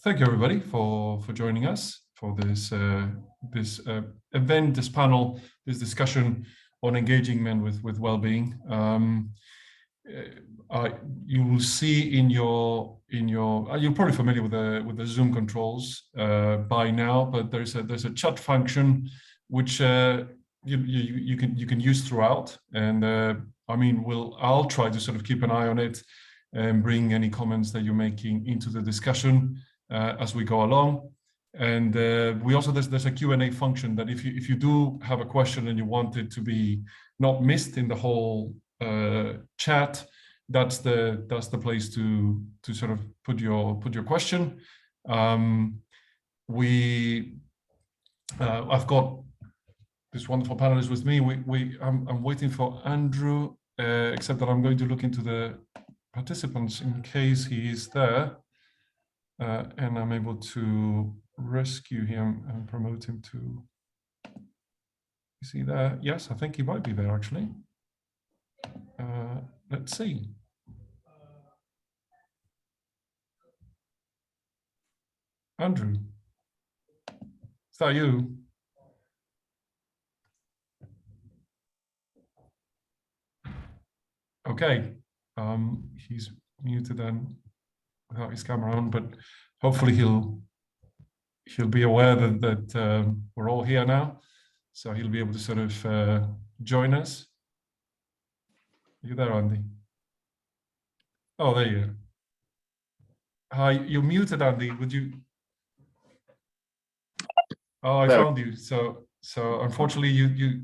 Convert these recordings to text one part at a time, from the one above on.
Thank you, everybody, for joining us for this event, this panel, this discussion on engaging men with well-being. You will see in your you're probably familiar with the Zoom controls by now, but there's a chat function which you can use throughout, and I mean I'll try to sort of keep an eye on it and bring any comments that you're making into the discussion as we go along. And we also there's a Q&A function that if you do have a question and you want it to be not missed in the whole chat, that's the place to sort of put your question. I've got this wonderful panelist with me. I'm waiting for Andrew, except that I'm going to look into the participants in case he is there, and I'm able to rescue him and promote him to. Is he there? Yes, I think he might be there actually. Let's see. Andrew, is that you? Okay, he's muted and without his camera on, but hopefully he'll be aware that we're all here now, so he'll be able to sort of join us. Are you there, Andy? Oh, there you are. Hi, you're muted, Andy. Would you? Oh, I found you. So unfortunately,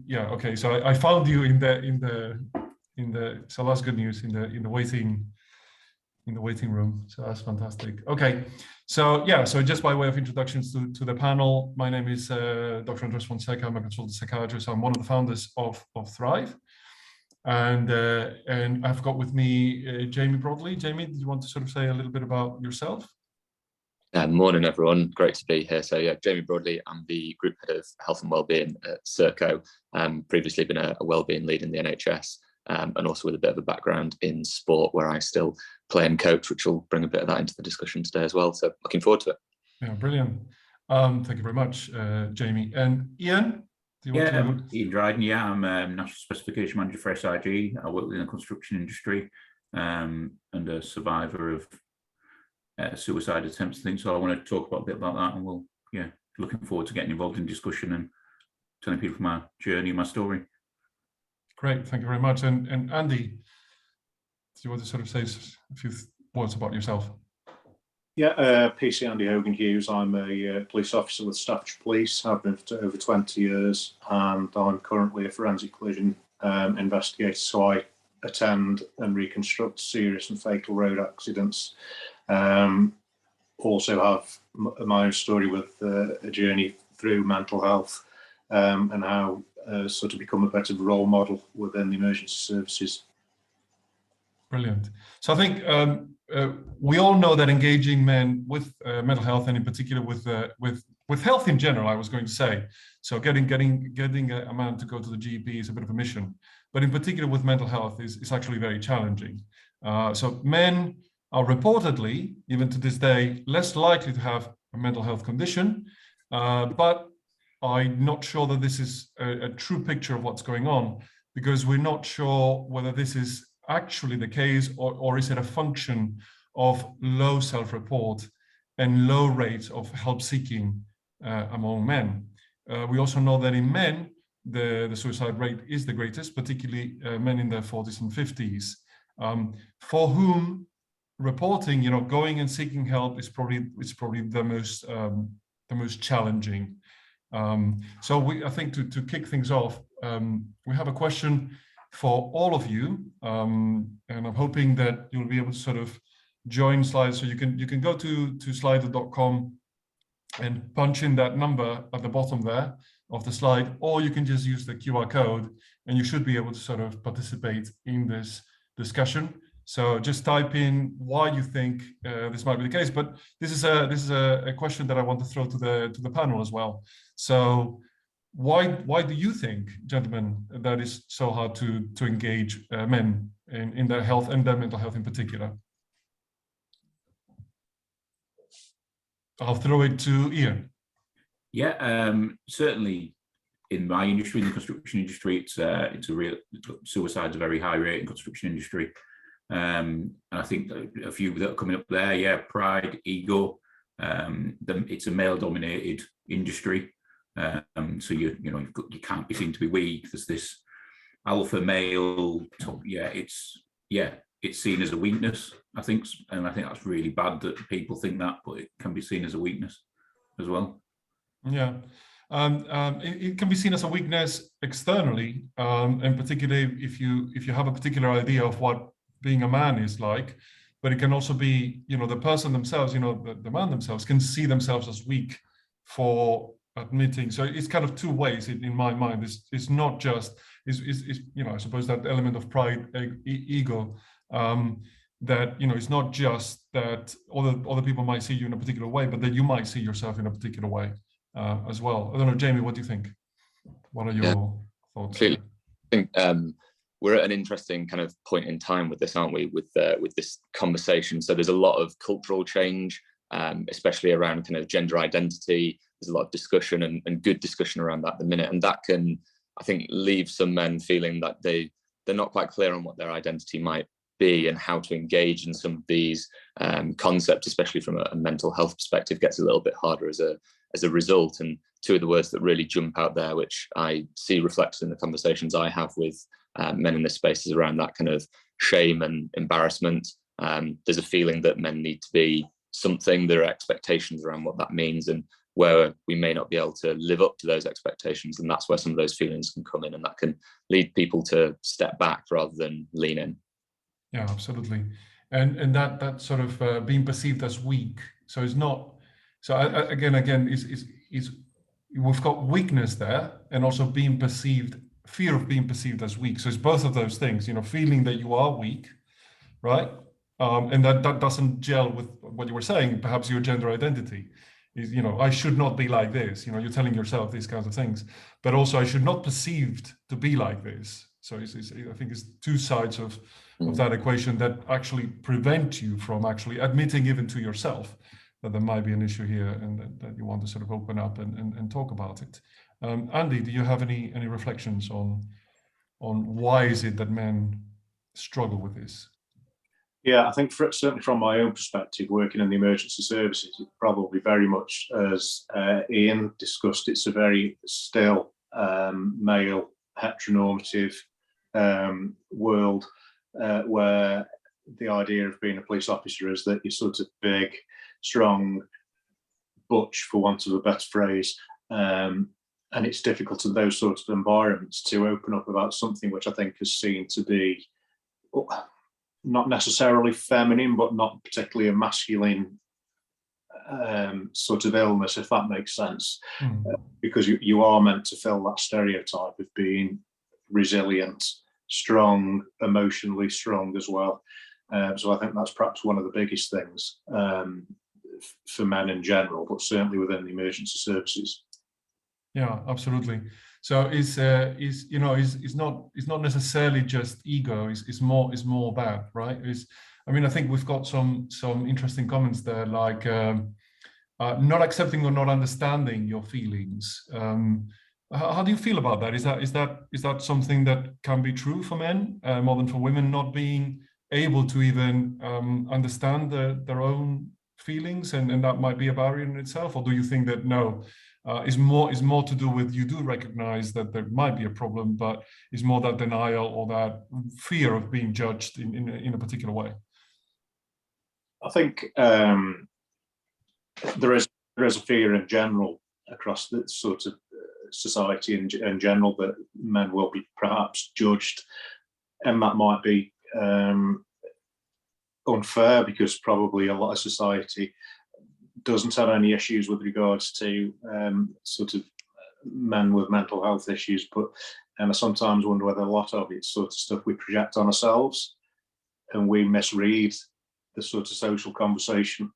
yeah. Okay, so I found you in the. So that's good news in the waiting room. So that's fantastic. Okay, so yeah. So just by way of introductions to the panel, my name is Dr. Andres Fonseca. I'm a consultant psychiatrist. I'm one of the founders of Thrive. And I've got with me Jamie Broadley. Jamie, do you want to sort of say a little bit about yourself? Morning, everyone. Great to be here. So yeah, Jamie Broadley. I'm the Group Head of Health and Wellbeing at Serco. Previously been a wellbeing lead in the NHS, and also with a bit of a background in sport where I still play and coach, which will bring a bit of that into the discussion today as well. So looking forward to it. Yeah, brilliant. Thank you very much, Jamie. And Ian? Ian Dryden. Yeah, I'm National Specification Manager for SIG. I work within the construction industry and a survivor of suicide attempts and things. So I want to talk a bit about that, and looking forward to getting involved in discussion and telling people my journey, my story. Great, thank you very much. And Andy, do you want to sort of say a few words about yourself? Yeah, PC Andy Hogan Hughes. I'm a police officer with Staffordshire Police. I've been for over 20 years, and I'm currently a forensic collision investigator. So I attend and reconstruct serious and fatal road accidents. Also have my own story with a journey through mental health and how sort of become a better role model within the emergency services. Brilliant. So I think we all know that engaging men with mental health, and in particular with health in general, I was going to say, so getting a man to go to the GP is a bit of a mission, but in particular with mental health is actually very challenging. So men are reportedly, even to this day, less likely to have a mental health condition, but I'm not sure that this is a true picture of what's going on, because we're not sure whether this is actually the case or is it a function of low self-report and low rates of help seeking among men. We also know that in men, the suicide rate is the greatest, particularly men in their 40s and 50s, for whom reporting, going and seeking help is probably the most challenging. So I think to kick things off, we have a question for all of you, and I'm hoping that you'll be able to sort of join slides. So you can go to slido.com and punch in that number at the bottom there of the slide, or you can just use the QR code, and you should be able to sort of participate in this discussion. So just type in why you think this might be the case. But this is a question that I want to throw to the panel as well. So why do you think, gentlemen, that is so hard to engage men in their health and their mental health in particular? I'll throw it to Ian. Yeah, certainly in my industry, in the construction industry, it's a real, suicide's a very high rate in construction industry. And I think a few that are coming up there, yeah, pride, ego. It's a male-dominated industry, so you can't be seen to be weak. There's this alpha male, it's seen as a weakness, I think, and I think that's really bad that people think that, but it can be seen as a weakness as well. Yeah, it can be seen as a weakness externally, and particularly if you have a particular idea of what being a man is like, but it can also be, the person themselves, the man themselves can see themselves as weak for admitting. So it's kind of two ways in my mind. It's not just, I suppose that element of pride, ego, that, it's not just that other people might see you in a particular way, but that you might see yourself in a particular way as well. I don't know, Jamie, what do you think? What are your thoughts? Clearly, I think we're at an interesting kind of point in time with this, aren't we? With this conversation. So there's a lot of cultural change, especially around kind of gender identity. There's a lot of discussion and good discussion around that at the minute, and that can, I think, leave some men feeling that they're not quite clear on what their identity might be and how to engage in some of these concepts, especially from a mental health perspective, gets a little bit harder as a result. And two of the words that really jump out there, which I see reflected in the conversations I have with men in this space, is around that kind of shame and embarrassment. There's a feeling that men need to be something. There are expectations around what that means, and where we may not be able to live up to those expectations, and that's where some of those feelings can come in, and that can lead people to step back rather than lean in. Yeah, absolutely. And that sort of being perceived as weak. So it's not. So again, is we've got weakness there, and also being perceived, fear of being perceived as weak. So it's both of those things. Feeling that you are weak, right? And that doesn't gel with what you were saying. Perhaps your gender identity is, I should not be like this. You're telling yourself these kinds of things, but also I should not perceived to be like this. So I think it's two sides of that equation that actually prevent you from actually admitting even to yourself that there might be an issue here, and that you want to sort of open up and talk about it. Andy, do you have any reflections on why is it that men struggle with this? Yeah, I think certainly from my own perspective, working in the emergency services, it's probably very much, as Ian discussed, it's a very still male heteronormative world, where the idea of being a police officer is that you're sort of big, strong, butch, for want of a better phrase, and it's difficult in those sorts of environments to open up about something which I think is seen to be not necessarily feminine, but not particularly a masculine sort of illness, if that makes sense, because you are meant to fill that stereotype of being resilient, strong, emotionally strong as well. So I think that's perhaps one of the biggest things for men in general, but certainly within the emergency services. Yeah, absolutely. So it's not necessarily just ego. It's more that, right? I think we've got some interesting comments there, like not accepting or not understanding your feelings. How do you feel about that? Is that something that can be true for men more than for women, not being able to even understand their own feelings, and that might be a barrier in itself? Or do you think that no? Is more to do with, you do recognize that there might be a problem, but is more that denial or that fear of being judged in a particular way? I think there is a fear in general across the sort of society in general that men will be perhaps judged, and that might be unfair, because probably a lot of society doesn't have any issues with regards to sort of men with mental health issues, but I sometimes wonder whether a lot of it's sort of stuff we project on ourselves, and we misread the sort of social conversation.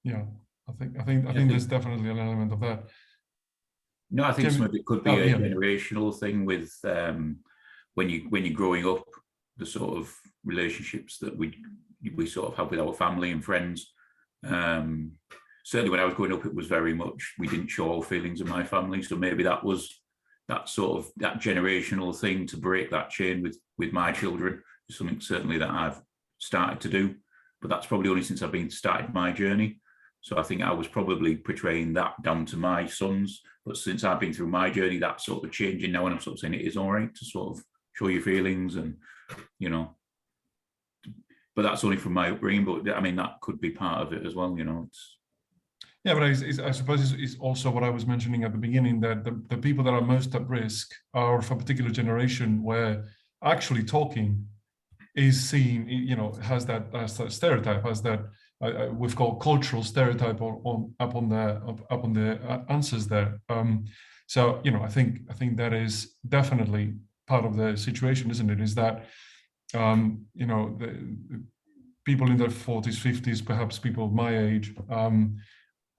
Yeah, I think there's definitely an element of that. No, I think some of it could be a generational thing with when you're growing up, the sort of relationships that we sort of have with our family and friends. certainly when I was growing up, it was very much, we didn't show all feelings in my family. So maybe that was that sort of that generational thing to break that chain with my children is something certainly that I've started to do, but that's probably only since I've been started my journey. So I think I was probably portraying that down to my sons, but since I've been through my journey, that's sort of changing now, and I'm sort of saying it is all right to sort of show your feelings, and you know, but that's only from my upbringing. But I mean, that could be part of it as well, you know. Yeah, but I suppose it's also what I was mentioning at the beginning, that the people that are most at risk are of a particular generation where actually talking is seen, you know, has that stereotype, has that we've got cultural stereotype up on the answers there. So you know, I think that is definitely part of the situation, isn't it? Is that you know, the people in their 40s, 50s, perhaps people of my age,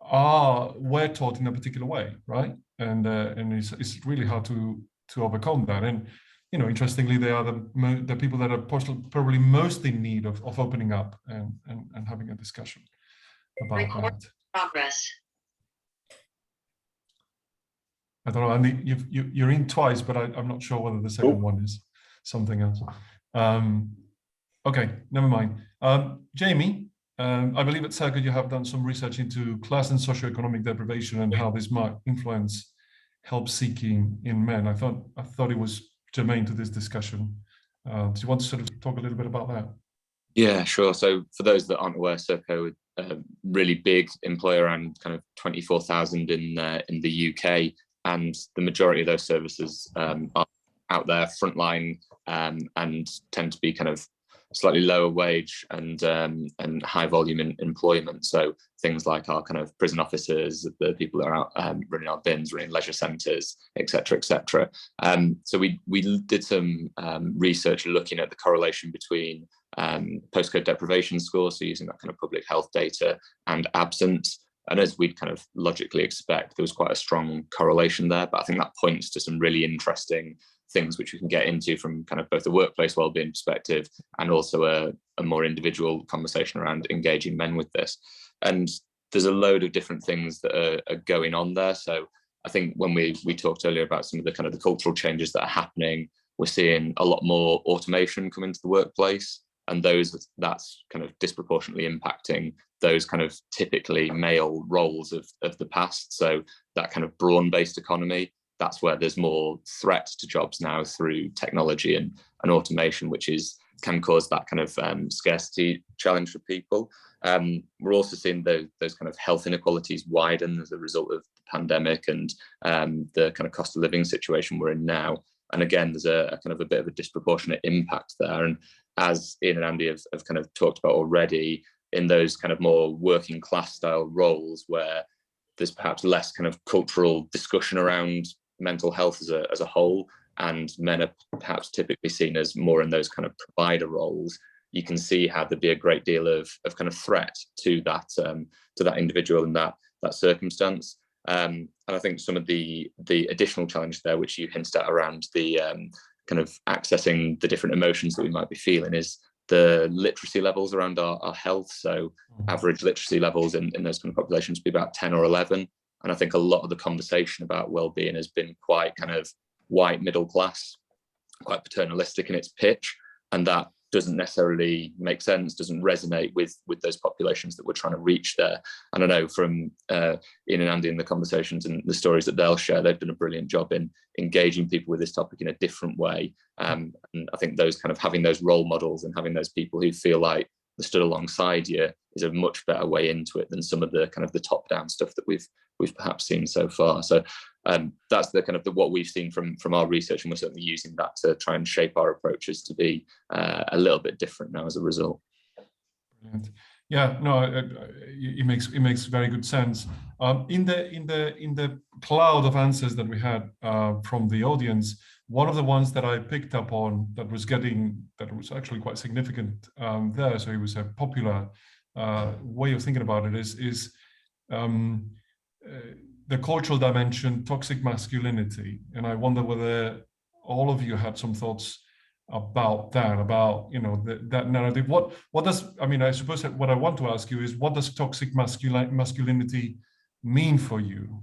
were taught in a particular way, right? And it's really hard to overcome that. And you know, interestingly, they are the people that are probably most in need of opening up and having a discussion about that. Progress. I don't know, Andy, you're in twice, but I'm not sure whether the second one is something else. Okay, never mind. Jamie, I believe at Serco you have done some research into class and socioeconomic deprivation and how this might influence help seeking in men. I thought it was germane to this discussion. Do you want to sort of talk a little bit about that? Yeah, sure. So for those that aren't aware, Serco, a really big employer, around kind of 24,000 in the UK, and the majority of those services are out there frontline and tend to be kind of slightly lower wage and high volume in employment. So things like our kind of prison officers, the people that are out running our bins, running leisure centres, etc., etc. So we did some research looking at the correlation between postcode deprivation scores, so using that kind of public health data, and absence. And as we'd kind of logically expect, there was quite a strong correlation there. But I think that points to some really interesting things which we can get into from kind of both the workplace wellbeing perspective and also a more individual conversation around engaging men with this. And there's a load of different things that are going on there. So I think when we talked earlier about some of the kind of the cultural changes that are happening, we're seeing a lot more automation come into the workplace, and that's kind of disproportionately impacting those kind of typically male roles of the past. So that kind of brawn-based economy, that's where there's more threat to jobs now through technology and automation, which can cause that kind of scarcity challenge for people. We're also seeing those kind of health inequalities widen as a result of the pandemic and the kind of cost of living situation we're in now. And again, there's a kind of a bit of a disproportionate impact there. And as Ian and Andy have kind of talked about already, in those kind of more working class style roles where there's perhaps less kind of cultural discussion around mental health as a whole, and men are perhaps typically seen as more in those kind of provider roles, you can see how there'd be a great deal of kind of threat to that individual in that circumstance. And I think some of the additional challenge there, which you hinted at around the kind of accessing the different emotions that we might be feeling, is the literacy levels around our health. So average literacy levels in those kind of populations would be about 10 or 11. And I think a lot of the conversation about well-being has been quite kind of white middle class, quite paternalistic in its pitch. And that doesn't necessarily make sense, doesn't resonate with those populations that we're trying to reach there. And I know from Ian and Andy in the conversations and the stories that they'll share, they've done a brilliant job in engaging people with this topic in a different way. And I think those kind of having those role models and having those people who feel like they're stood alongside you is a much better way into it than some of the kind of the top-down stuff that we've perhaps seen so far. So that's the kind of what we've seen from our research, and we're certainly using that to try and shape our approaches to be a little bit different now as a result. Brilliant. Yeah, no, it makes very good sense. In the cloud of answers that we had from the audience, one of the ones that I picked up on that was actually quite significant there, so it was a popular way of thinking about it, is the cultural dimension, toxic masculinity. And I wonder whether all of you had some thoughts about that, about, you know, that narrative? What does, I mean, I suppose that what I want to ask you is, what does toxic masculinity mean for you,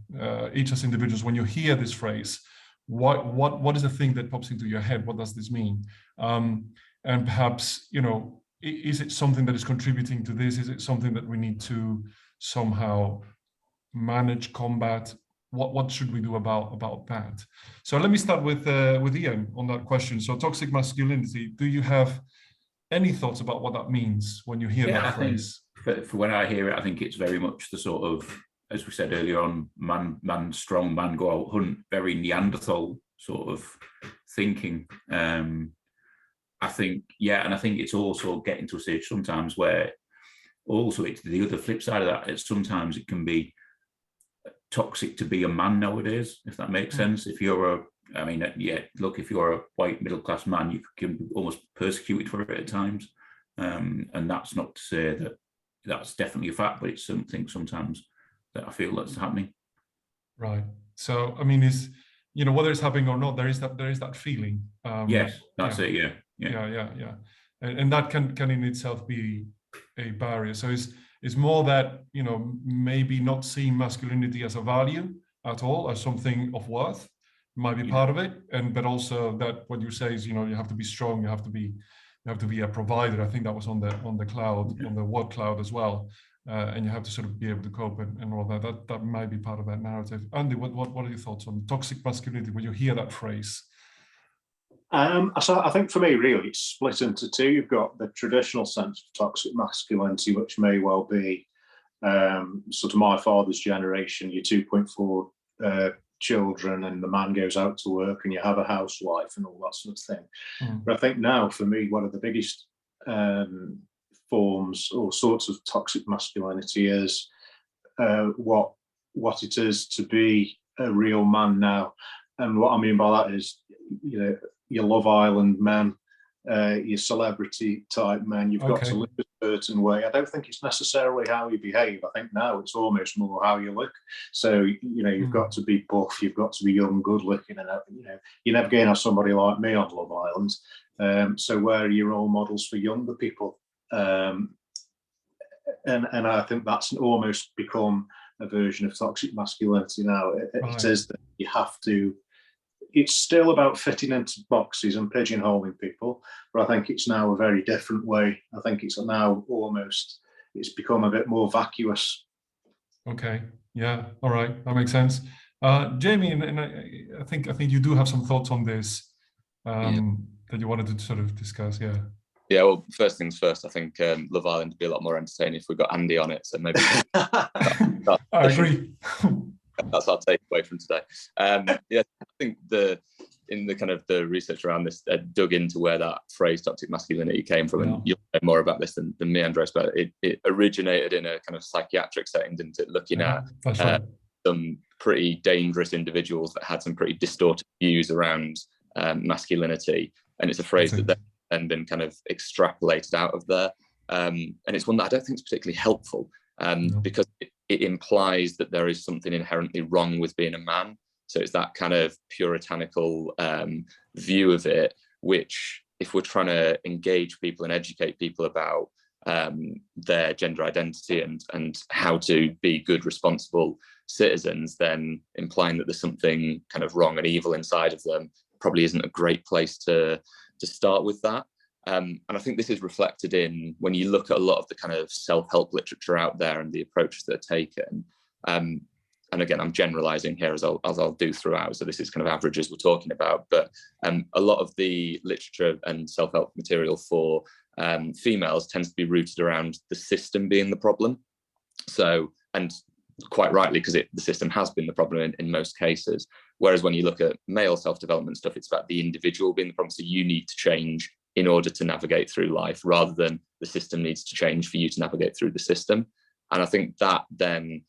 each as individuals, when you hear this phrase? What is the thing that pops into your head? What does this mean? And perhaps, you know, is it something that is contributing to this? Is it something that we need to somehow manage, combat? What should we do about that? So let me start with Ian on that question. So toxic masculinity, do you have any thoughts about what that means when you hear that phrase? For when I hear it, I think it's very much the sort of, as we said earlier on, man strong, man go out hunt, very Neanderthal sort of thinking. I think, yeah, and I think it's also getting to a stage sometimes where also it's the other flip side of that is sometimes it can be toxic to be a man nowadays, if that makes sense. If you're a, I mean, yeah, look, if you're a white middle-class man, you can be almost persecuted for it at times. And that's not to say that that's definitely a fact, but it's something sometimes that I feel that's happening. Right. So, I mean, is, you know, whether it's happening or not, there is that feeling. Yes, that's it. Yeah. And that can in itself be a barrier. So it's more that, you know, maybe not seeing masculinity as a value at all, as something of worth, might be part of it. And but also that what you say is, you know, you have to be strong, you have to be a provider. I think that was on the cloud, on the word cloud as well. And you have to sort of be able to cope and all that. That might be part of that narrative. Andy, what are your thoughts on toxic masculinity when you hear that phrase? So I think for me, really, it's split into two. You've got the traditional sense of toxic masculinity, which may well be sort of my father's generation, your 2.4 children, and the man goes out to work and you have a housewife and all that sort of thing. But I think now, for me, one of the biggest forms or sorts of toxic masculinity is what it is to be a real man now. And what I mean by that is, you know, your Love Island men, your celebrity type men, you've got to live a certain way. I don't think it's necessarily how you behave. I think now it's almost more how you look. So, you know, you've got to be buff, you've got to be young, good looking, and, you know, you're never going to have somebody like me on Love Island. So where are your role models for younger people? And I think that's almost become a version of toxic masculinity now. It is that you have to, it's still about fitting into boxes and pigeonholing people, but I think it's now a very different way. I think it's now almost, it's become a bit more vacuous. Okay, yeah, all right, that makes sense. Jamie, and I think you do have some thoughts on this that you wanted to sort of discuss, yeah. Yeah, well, first things first, I think Love Island would be a lot more entertaining if we got Andy on it, so maybe... I agree. That's our takeaway from today. Yeah, I think in the kind of the research around this, dug into where that phrase toxic masculinity came from, and you'll know more about this than me, Andres, but it originated in a kind of psychiatric setting, didn't it? Looking at some pretty dangerous individuals that had some pretty distorted views around masculinity, and it's a phrase that then been kind of extrapolated out of there, and it's one that I don't think is particularly helpful, because it implies that there is something inherently wrong with being a man. So it's that kind of puritanical view of it, which if we're trying to engage people and educate people about their gender identity and how to be good, responsible citizens, then implying that there's something kind of wrong and evil inside of them probably isn't a great place to start with that. And I think this is reflected in when you look at a lot of the kind of self-help literature out there and the approaches that are taken. And again, I'm generalizing here as I'll do throughout. So this is kind of averages we're talking about, but a lot of the literature and self-help material for females tends to be rooted around the system being the problem. So, and quite rightly, because the system has been the problem in most cases. Whereas when you look at male self-development stuff, it's about the individual being the problem. So you need to change in order to navigate through life, rather than the system needs to change for you to navigate through the system. And I think that then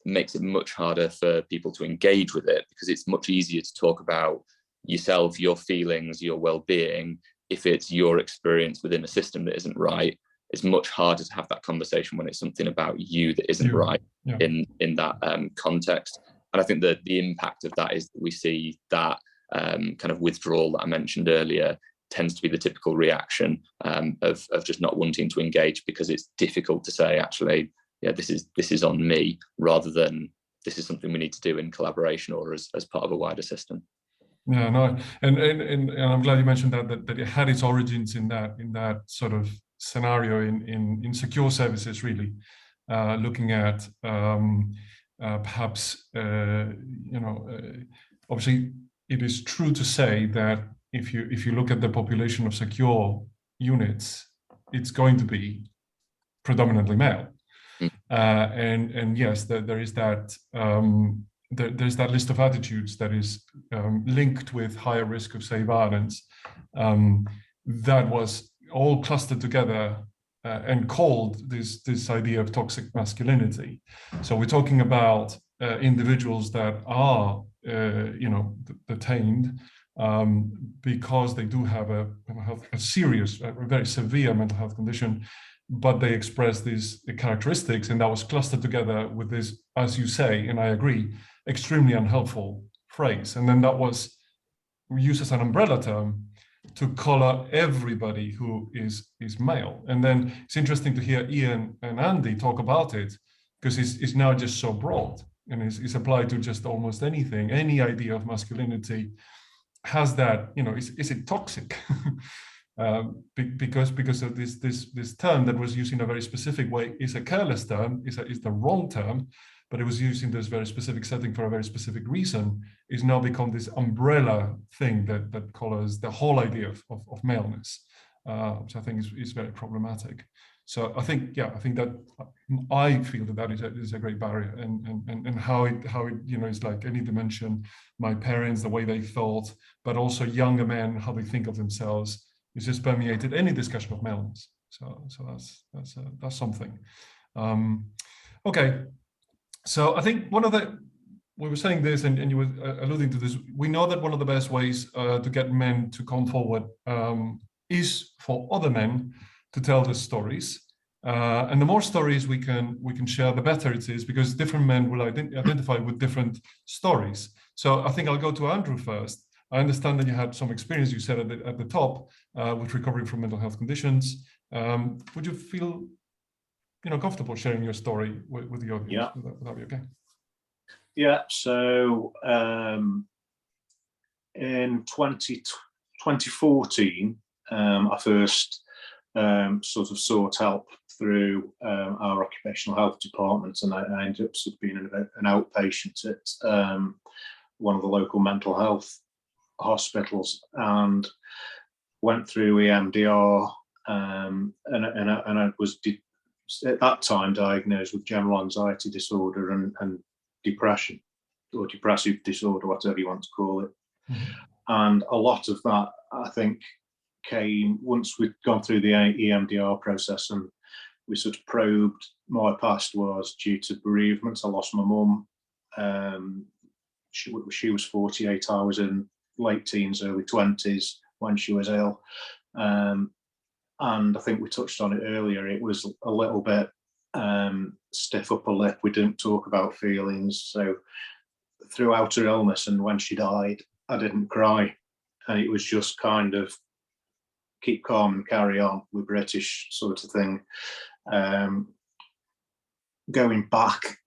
makes it much harder for people to engage with it, because it's much easier to talk about yourself, your feelings, your well-being, if it's your experience within a system that isn't right. It's much harder to have that conversation when it's something about you that isn't right in that context. And I think that the impact of that is that we see that kind of withdrawal that I mentioned earlier tends to be the typical reaction of just not wanting to engage because it's difficult to say, actually, yeah, this is on me, rather than this is something we need to do in collaboration or as part of a wider system. Yeah, no, and I'm glad you mentioned that it had its origins in that sort of scenario in secure services, really, looking at perhaps obviously it is true to say that if you look at the population of secure units, it's going to be predominantly male. And yes, there is that there's that list of attitudes that is linked with higher risk of, say, violence. That was all clustered together and called this idea of toxic masculinity. So we're talking about individuals that are detained because they do have a serious, a very severe mental health condition, but they express these characteristics, and that was clustered together with this, as you say, and I agree, extremely unhelpful phrase. And then that was used as an umbrella term to color everybody who is male. And then it's interesting to hear Ian and Andy talk about it, because it's now just so broad and is applied to just almost anything. Any idea of masculinity has that, is it toxic? Because of this term that was used in a very specific way is a careless term, is the wrong term, but it was used in this very specific setting for a very specific reason, is now become this umbrella thing that colors the whole idea of maleness, which I think is very problematic. So I think that I feel that is a great barrier, and how it is like any dimension, my parents, the way they thought, but also younger men, how they think of themselves, it's just permeated any discussion of maleness. So that's something. Okay, so I think we were saying this, and you were alluding to this. We know that one of the best ways to get men to come forward is for other men to tell their stories, and the more stories we can share, the better it is, because different men will identify with different stories. So I think I'll go to Andrew first. I understand that you had some experience, you said at the top, with recovering from mental health conditions. Would you feel comfortable sharing your story with the audience? Yeah. Would that be okay? Yeah, so in 2014, I first sort of sought help through our occupational health department, and I ended up sort of being an outpatient at one of the local mental health hospitals, and went through EMDR, and I was at that time diagnosed with general anxiety disorder and depression, or depressive disorder, whatever you want to call it. Mm-hmm. And a lot of that, I think, came once we'd gone through the EMDR process, and we sort of probed my past was due to bereavement. I lost my mum. She was 48. I was in late teens, early 20s when she was ill. And I think we touched on it earlier. It was a little bit stiff upper lip. We didn't talk about feelings. So throughout her illness and when she died, I didn't cry. And it was just kind of keep calm and carry on, with British sort of thing. Going back,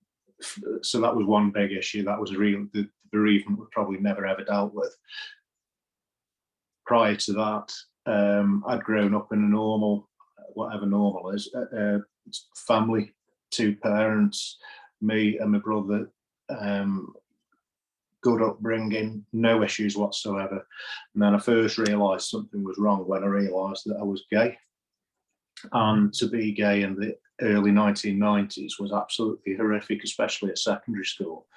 so that was one big issue. That was the bereavement we probably never ever dealt with. Prior to that, I'd grown up in a normal, whatever normal is, family, 2 parents, me and my brother, good upbringing, no issues whatsoever. And then I first realised something was wrong when I realised that I was gay. And to be gay in the early 1990s was absolutely horrific, especially at secondary school.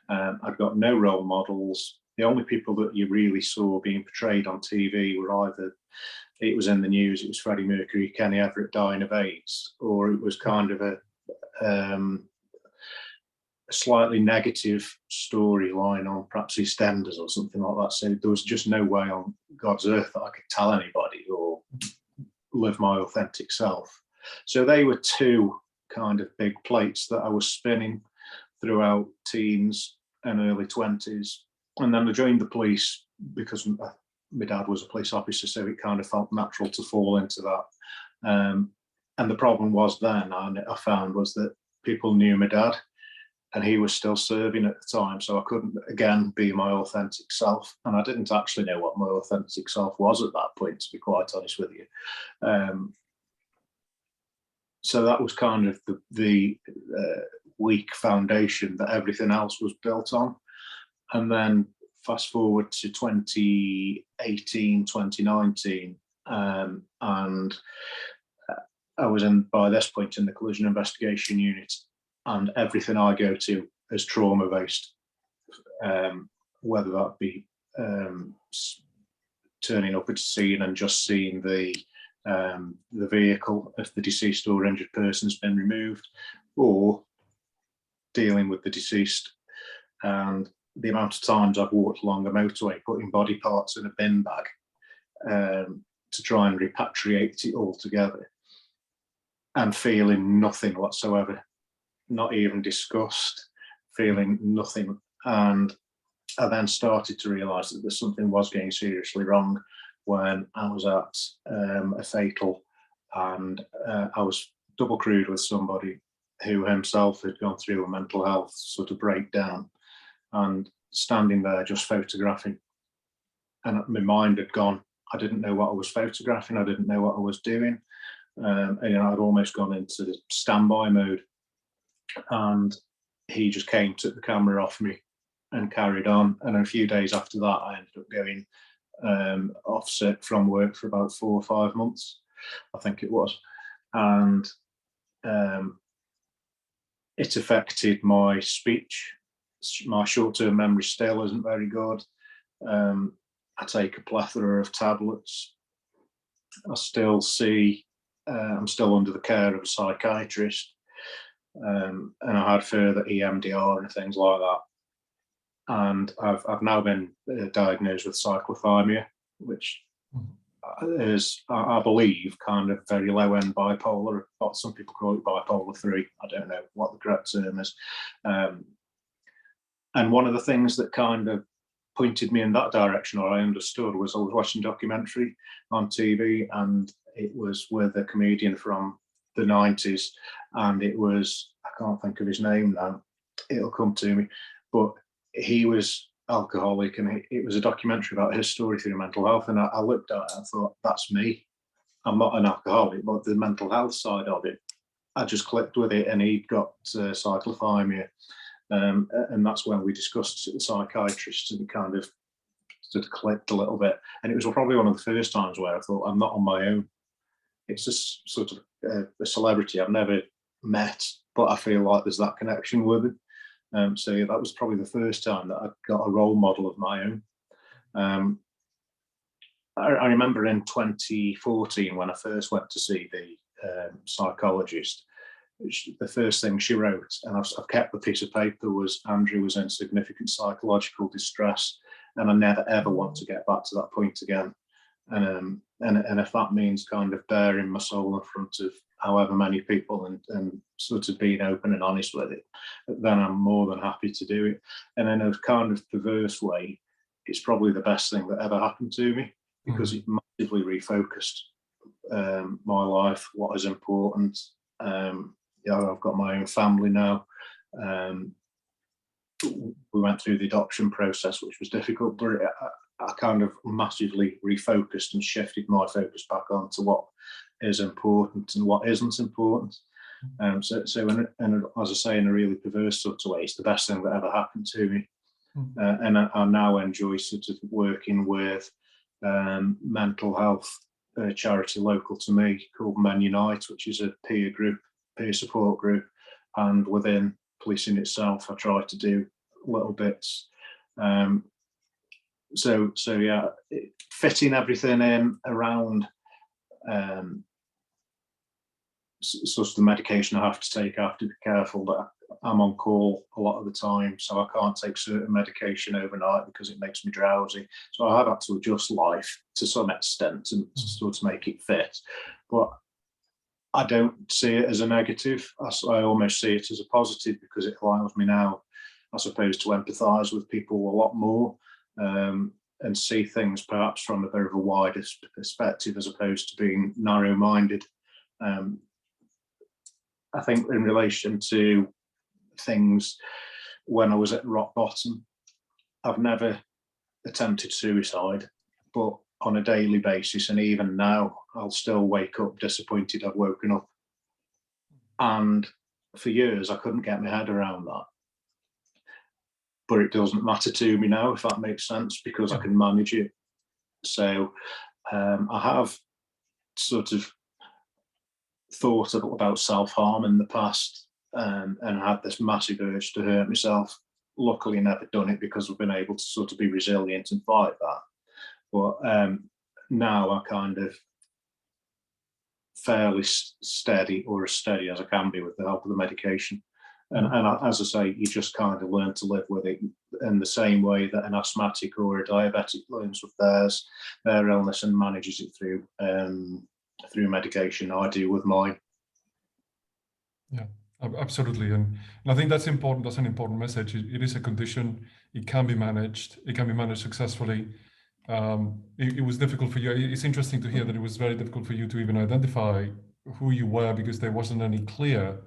I'd got no role models. The only people that you really saw being portrayed on TV were either, it was in the news, it was Freddie Mercury, Kenny Everett dying of AIDS, or it was kind of a slightly negative storyline on perhaps EastEnders or something like that. So there was just no way on God's earth that I could tell anybody or live my authentic self. So they were 2 kind of big plates that I was spinning throughout teens and early 20s. And then I joined the police because my dad was a police officer, so it kind of felt natural to fall into that. And the problem was then, I found, was that people knew my dad, and he was still serving at the time, so I couldn't again be my authentic self, and I didn't actually know what my authentic self was at that point, to be quite honest with you. So that was kind of the weak foundation that everything else was built on. And then fast forward to 2018, 2019, and I was by this point in the collision investigation unit, and everything I go to is trauma based, whether that be turning up at a scene and just seeing the vehicle if the deceased or injured person has been removed, or dealing with the deceased. And the amount of times I've walked along a motorway putting body parts in a bin bag to try and repatriate it all together, and feeling nothing whatsoever, not even disgust, feeling nothing. And I then started to realise that something was getting seriously wrong when I was at a fatal, and I was double crewed with somebody who himself had gone through a mental health sort of breakdown, and standing there just photographing, and my mind had gone. I didn't know what I was photographing. I didn't know what I was doing. And, you know, I'd almost gone into the standby mode, and he just came, took the camera off me and carried on. And a few days after that, I ended up going off sick from work for about 4 or 5 months, I think it was. And it affected my speech. My short-term memory still isn't very good. I take a plethora of tablets. I still see, I'm still under the care of a psychiatrist. And I had further EMDR and things like that. And I've now been diagnosed with cyclothymia, which is, I believe, kind of very low end bipolar. But some people call it bipolar 3. I don't know what the correct term is. And one of the things that kind of pointed me in that direction, or I understood, was I was watching a documentary on TV, and it was with a comedian from the 90s, and it was, I can't think of his name now, it'll come to me, but he was alcoholic, and it was a documentary about his story through mental health, and I looked at it and thought, that's me. I'm not an alcoholic, but the mental health side of it, I just clicked with it, and he'd got cyclothymia. And that's when we discussed the psychiatrist, and it kind of sort of clicked a little bit. And it was probably one of the first times where I thought, I'm not on my own. It's just sort of a celebrity I've never met, but I feel like there's that connection with it. So yeah, that was probably the first time that I got a role model of my own. I remember in 2014 when I first went to see the psychologist, the first thing she wrote, and I've kept the piece of paper, was Andrew was in significant psychological distress, and I never ever want to get back to that point again. And if that means kind of bearing my soul in front of however many people and sort of being open and honest with it, then I'm more than happy to do it. And in a kind of perverse way, it's probably the best thing that ever happened to me, because it massively refocused my life, what is important. I've got my own family now. We went through the adoption process, which was difficult, but I kind of massively refocused and shifted my focus back onto what is important and what isn't important. So as I say, in a really perverse sort of way, it's the best thing that ever happened to me. And I now enjoy sort of working with mental health charity local to me called Men Unite, which is a peer support group, and within policing itself I try to do little bits. So yeah, fitting everything in around sort of the medication I have to take. I have to be careful that I'm on call a lot of the time, so I can't take certain medication overnight because it makes me drowsy. So I have had to adjust life to some extent and sort of make it fit. But I don't see it as a negative. I almost see it as a positive, because it allows me now, I suppose, to empathise with people a lot more. and see things perhaps from a bit of a wider perspective as opposed to being narrow-minded. I think in relation to things when I was at rock bottom, I've never attempted suicide, but on a daily basis, and even now, I'll still wake up disappointed I've woken up. And for years, I couldn't get my head around that. But it doesn't matter to me now, if that makes sense, because I can manage it. So I have sort of thought about self-harm in the past, and had this massive urge to hurt myself. Luckily, never done it because I've been able to sort of be resilient and fight that. But now I kind of fairly steady, or as steady as I can be with the help of the medication. And as I say, you just kind of learn to live with it in the same way that an asthmatic or a diabetic learns with their illness and manages it through medication. I do with mine. Yeah, absolutely. And I think that's important. That's an important message. It is a condition. It can be managed. It can be managed successfully. It was difficult for you. It's interesting to hear that it was very difficult for you to even identify who you were, because there wasn't any clear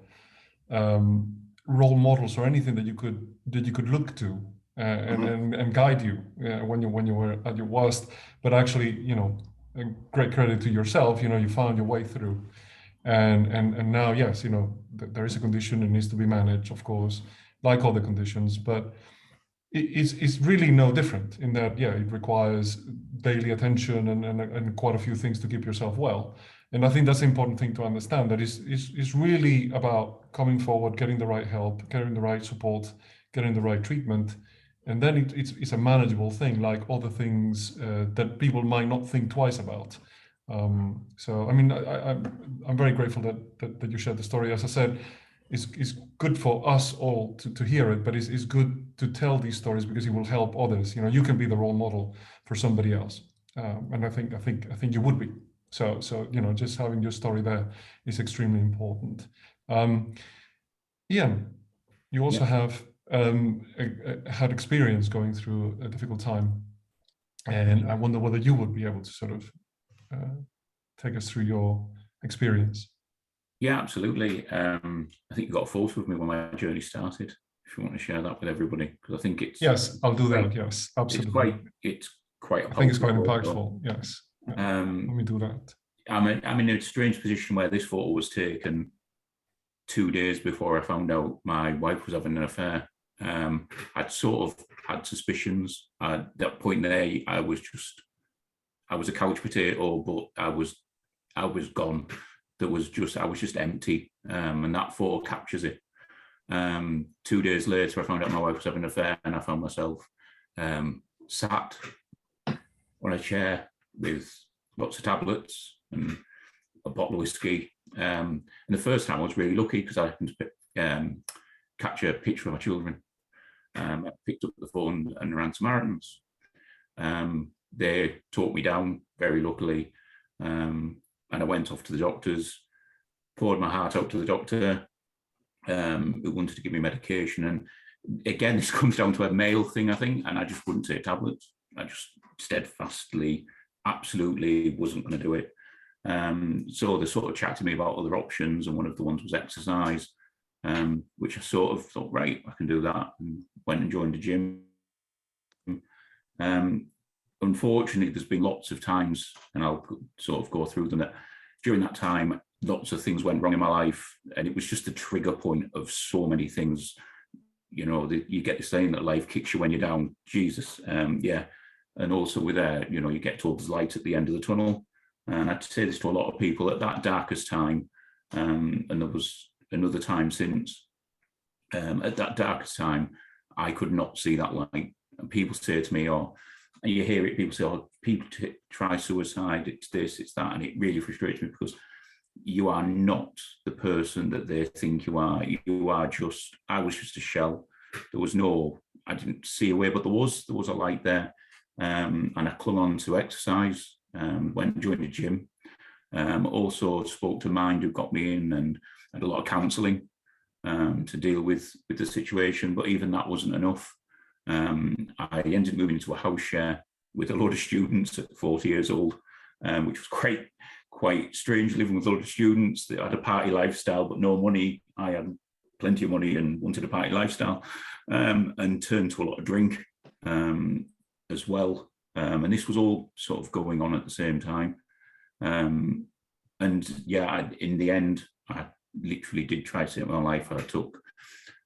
role models or anything that you could look to and guide you when you were at your worst. But actually, a great credit to yourself. You found your way through, and now, yes, there is a condition that needs to be managed, of course, like all the conditions, but it's really no different in that, it requires daily attention and quite a few things to keep yourself well. And I think that's an important thing to understand, that it's really about coming forward, getting the right help, getting the right support, getting the right treatment. And then it's a manageable thing, like other things that people might not think twice about. So, I mean, I'm very grateful that you shared the story. As I said, it's good for us all to hear it, but it's good to tell these stories because it will help others. You can be the role model for somebody else, and I think you would be. So just having your story there is extremely important. Ian, you also have had experience going through a difficult time, and I wonder whether you would be able to sort of take us through your experience. Yeah, absolutely. I think you got a photo of me when my journey started, if you want to share that with everybody, because I think it's... Yes, I'll do that. Yes, absolutely. It's quite. I think it's quite impactful. Yes. Let me do that. I'm in a strange position where this photo was taken 2 days before I found out my wife was having an affair. I'd sort of had suspicions. At that point there, I was a couch potato, but I was gone. I was just empty, and that photo captures it. 2 days later, I found out my wife was having an affair, and I found myself sat on a chair with lots of tablets and a bottle of whiskey. And the first time I was really lucky because I happened to capture a picture of my children. I picked up the phone and ran to Marathons. They talked me down very luckily. And I went off to the doctors, poured my heart out to the doctor, who wanted to give me medication. And again, this comes down to a male thing, I think, and I just wouldn't take tablets. I just steadfastly, absolutely wasn't going to do it. So they sort of chatted to me about other options, and one of the ones was exercise, which I sort of thought, right, I can do that, and went and joined the gym. Unfortunately, there's been lots of times, and I'll sort of go through them, that during that time, lots of things went wrong in my life, and it was just a trigger point of so many things. You get the saying that life kicks you when you're down. Jesus, yeah. And also with that, you get told there's light at the end of the tunnel. And I'd say this to a lot of people at that darkest time, and there was another time since. At that darkest time, I could not see that light. And people say to me, and you hear it, people say, people try suicide, it's this, it's that, and it really frustrates me because you are not the person that they think you are. I was just a shell. I didn't see a way, but there was a light there. And I clung on to exercise, went and joined the gym. Also spoke to Mind, who got me in, and had a lot of counselling to deal with the situation, but even that wasn't enough. I ended up moving into a house share with a lot of students at 40 years old, which was quite strange, living with a lot of students that had a party lifestyle but no money. I had plenty of money and wanted a party lifestyle, and turned to a lot of drink as well. And this was all sort of going on at the same time. And yeah, in the end, I literally did try to save my life. I took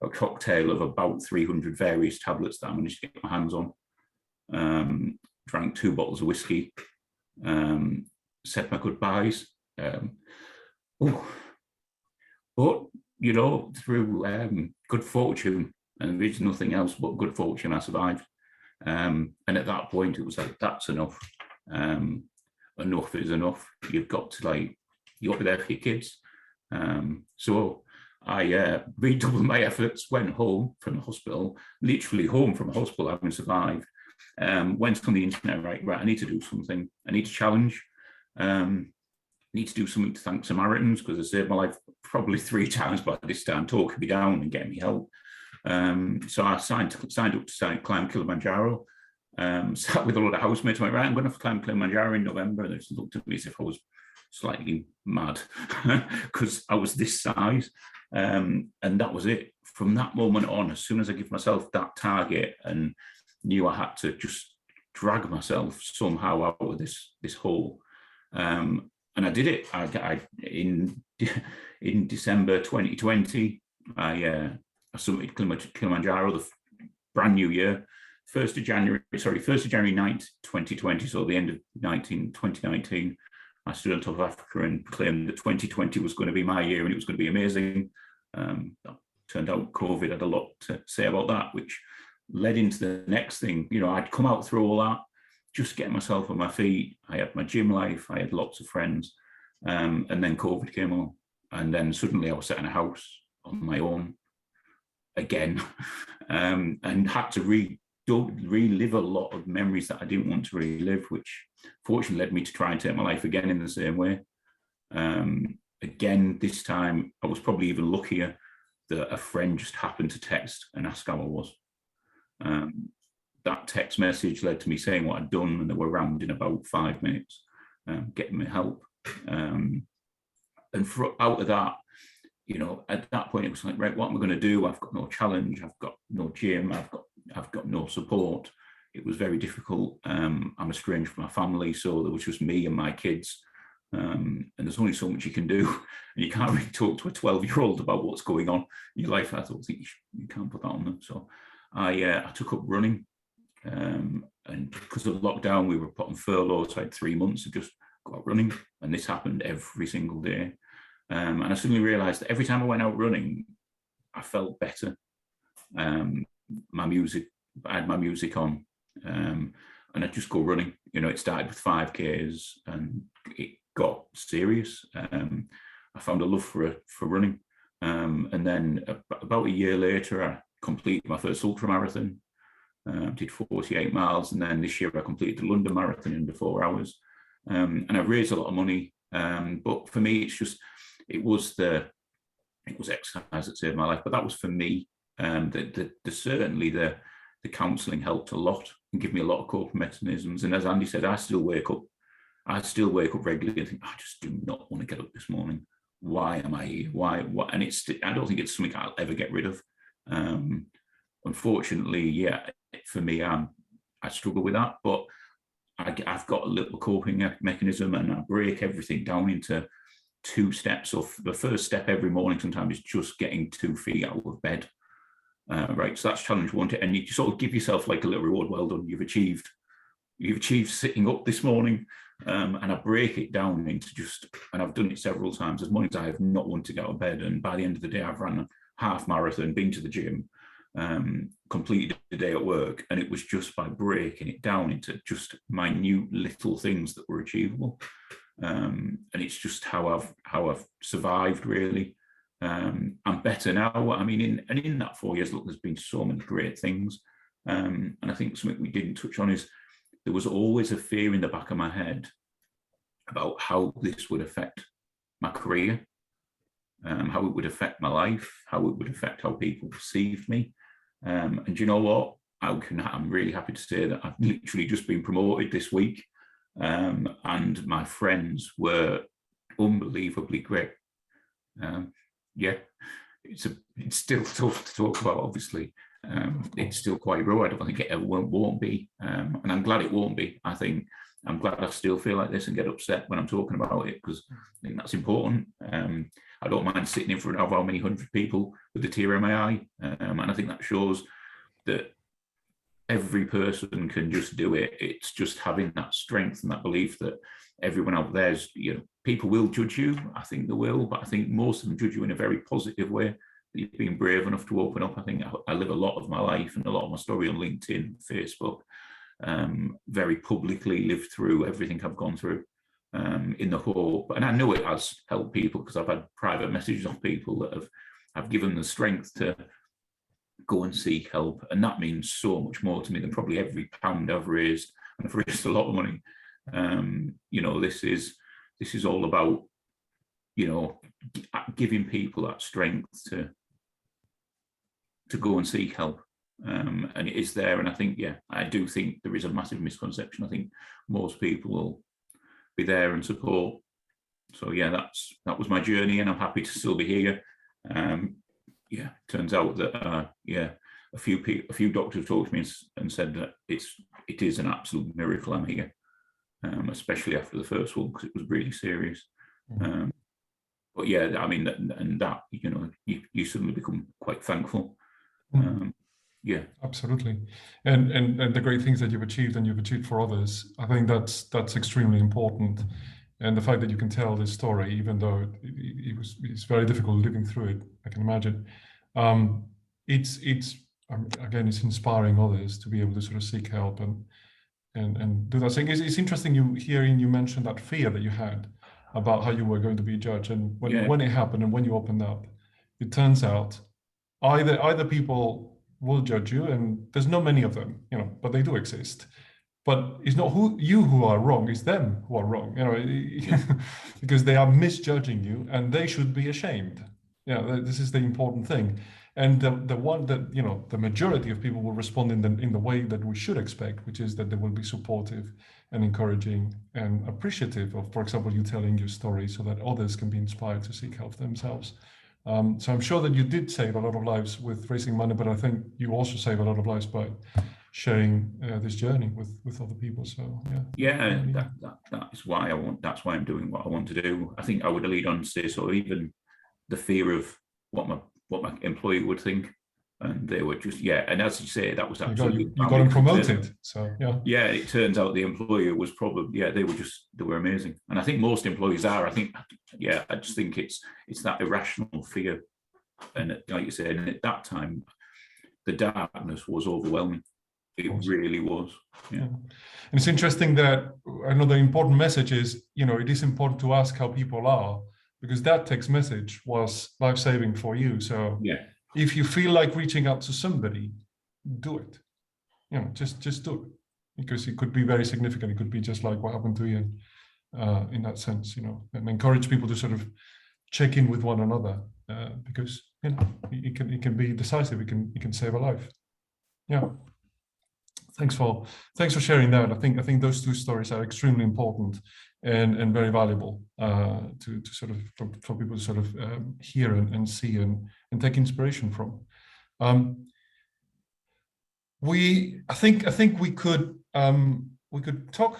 a cocktail of about 300 various tablets that I managed to get my hands on. Drank 2 bottles of whiskey, said my goodbyes. But, you know, through good fortune, and there's nothing else but good fortune, I survived. And at that point, it was like, that's enough. Enough is enough. You've got to be there for your kids. So I redoubled my efforts, went home from the hospital, literally home from the hospital, having survived. Went on the internet, right, I need to do something. I need to challenge. Need to do something to thank Samaritans, because I saved my life probably 3 times by this time, talking me down and getting me help. So I signed up to climb Kilimanjaro. Sat with a lot of housemates, went, right, I'm going to climb Kilimanjaro in November. And they just looked at me as if I was slightly mad, because I was this size. And that was it. From that moment on, as soon as I give myself that target and knew I had to just drag myself somehow out of this hole, and I did it. In December 2020, I summited Kilimanjaro, the brand new year, 1st of January 9th, 2020, so the end of 2019, I stood on top of Africa and proclaimed that 2020 was going to be my year and it was going to be amazing. Turned out COVID had a lot to say about that, which led into the next thing. You know, I'd come out through all that, just getting myself on my feet. I had my gym life, I had lots of friends, and then COVID came on. And then suddenly I was sat in a house on my own again, and had to relive a lot of memories that I didn't want to relive, which fortunately led me to try and take my life again in the same way. Again, this time I was probably even luckier that a friend just happened to text and ask how I was. That text message led to me saying what I'd done, and they were around in about 5 minutes, getting me help. And out of that, you know, at that point it was like, right, what am I going to do? I've got no challenge, I've got no gym, I've got no support. It was very difficult. I'm estranged from my family, so there was just me and my kids. And there's only so much you can do, and you can't really talk to a 12-year-old about what's going on in your life. I don't think you can't put that on them. So I took up running, and because of lockdown, we were put on furlough, so I had 3 months to just go out running, and this happened every single day. And I suddenly realized that every time I went out running, I felt better. I had my music on, and I'd just go running. You know, it started with 5Ks and it got serious. I found a love for running. And then about a year later, I completed my first ultra marathon, did 48 miles. And then this year I completed the London Marathon in under 4 hours. And I've raised a lot of money. But for me, it was exercise that saved my life, but that was for me. Certainly the counselling helped a lot and give me a lot of coping mechanisms. And as Andy said, I still wake up regularly and think, I just do not want to get up this morning. Why am I here? Why? And I don't think it's something I'll ever get rid of. Unfortunately, yeah, for me, I struggle with that, but I've got a little coping mechanism, and I break everything down into 2 steps. So the first step every morning sometimes is just getting 2 feet out of bed. Right, so that's challenge 1, and you sort of give yourself like a little reward. Well done, you've achieved sitting up this morning. And I break it down into and I've done it several times. There's mornings I have not wanted to get out of bed, and by the end of the day I've run a half marathon, been to the gym, completed the day at work, and it was just by breaking it down into just minute little things that were achievable. And it's just how I've survived, really. I'm better now. I mean, in that 4 years, look, there's been so many great things. And I think something we didn't touch on is there was always a fear in the back of my head about how this would affect my career, how it would affect my life, how it would affect how people perceived me. And you know what? I'm really happy to say that I've literally just been promoted this week, and my friends were unbelievably great. Yeah, it's still tough to talk about, obviously. It's still quite raw. I don't think it ever won't be, and I'm glad it won't be. I'm glad I still feel like this and get upset when I'm talking about it, because I think that's important. I don't mind sitting in front of how many hundred people with a tear in my eye, and I think that shows that every person can just do it. It's just having that strength and that belief that everyone out there's, people will judge you. I think they will, but I think most of them judge you in a very positive way. You've been brave enough to open up. I think I live a lot of my life and a lot of my story on LinkedIn, Facebook, very publicly lived through everything I've gone through, in the hope, and I know it has helped people, because I've had private messages of people that have given the strength to go and seek help, and that means so much more to me than probably every pound I've raised, and I've raised a lot of money. This is all about, giving people that strength to go and seek help, and it is there. And I think, I do think there is a massive misconception. I think most people will be there and support. So that was my journey, and I'm happy to still be here. Turns out that a few doctors talked to me and said that it is an absolute miracle I'm here, especially after the first one, because it was really serious. But I mean, and that, you suddenly become quite thankful. Absolutely. And the great things that you've achieved for others, I think that's extremely important. And the fact that you can tell this story, even though it's very difficult living through it, I can imagine. It's it's inspiring others to be able to sort of seek help and do that thing. It's interesting you mentioned that fear that you had about how you were going to be judged, and when it happened and when you opened up, it turns out either people will judge you, and there's not many of them, but they do exist. But it's not you who are wrong, it's them who are wrong, because they are misjudging you, and they should be ashamed. This is the important thing. And the one that, the majority of people will respond in the way that we should expect, which is that they will be supportive and encouraging and appreciative of, for example, you telling your story so that others can be inspired to seek help themselves. So I'm sure that you did save a lot of lives with raising money, but I think you also save a lot of lives by sharing this journey with other people. So that is why that's why I'm doing what I want to do. I think I would lead on to say, so even the fear of what my employee would think, and they were just and as you say, that was absolutely you got them promoted. So it turns out the employer was probably they were amazing, and I think most employees are. I think I just think it's that irrational fear, and like you said, and at that time the darkness was overwhelming. It really was. And it's interesting that another important message is, it is important to ask how people are, because that text message was life-saving for you. So if you feel like reaching out to somebody, do it. Just do it, because it could be very significant. It could be just like what happened to Ian, in that sense, and encourage people to sort of check in with one another, because it can be decisive. It can save a life. Thanks for sharing that. I think those two stories are extremely important and very valuable to sort of for people to sort of hear and see and take inspiration from. I think we could talk,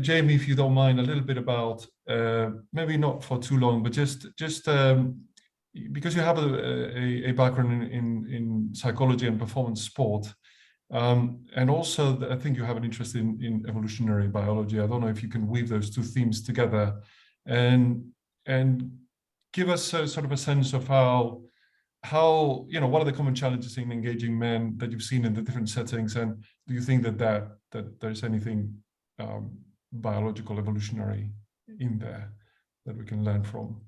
Jamie, if you don't mind, a little bit about maybe not for too long, but just because you have a background in psychology and performance sport. And also, I think you have an interest in evolutionary biology. I don't know if you can weave those two themes together and give us a sort of a sense of how what are the common challenges in engaging men that you've seen in the different settings, and do you think that there's anything biological, evolutionary in there that we can learn from?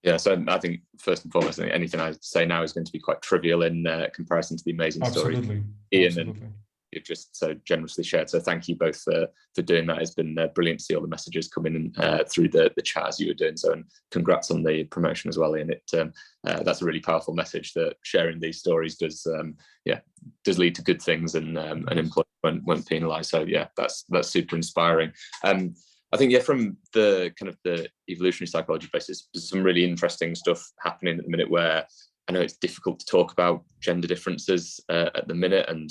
Yeah, so I think first and foremost, anything I say now is going to be quite trivial in comparison to the amazing story Ian and you've just so generously shared. So thank you both for doing that. It's been brilliant to see all the messages coming in through the chat as you were doing so, and congrats on the promotion as well, Ian. That's a really powerful message that sharing these stories does lead to good things, and employment won't penalised. So yeah, that's super inspiring. I think from the kind of the evolutionary psychology basis, there's some really interesting stuff happening at the minute where I know it's difficult to talk about gender differences at the minute, and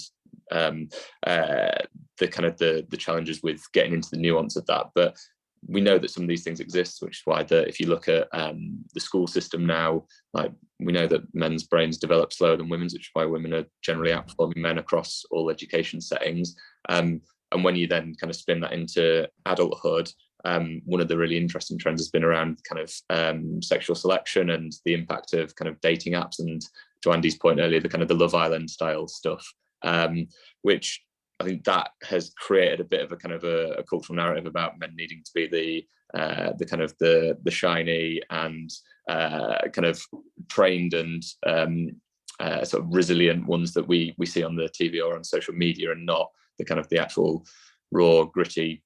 the kind of the challenges with getting into the nuance of that. But we know that some of these things exist, which is why if you look at the school system now, like we know that men's brains develop slower than women's, which is why women are generally outperforming men across all education settings. And when you then kind of spin that into adulthood, one of the really interesting trends has been around kind of sexual selection and the impact of kind of dating apps, and to Andy's point earlier, the kind of the Love Island style stuff, which I think that has created a bit of a kind of a cultural narrative about men needing to be the kind of the shiny and kind of trained and sort of resilient ones that we see on the TV or on social media, and not the kind of the actual raw, gritty,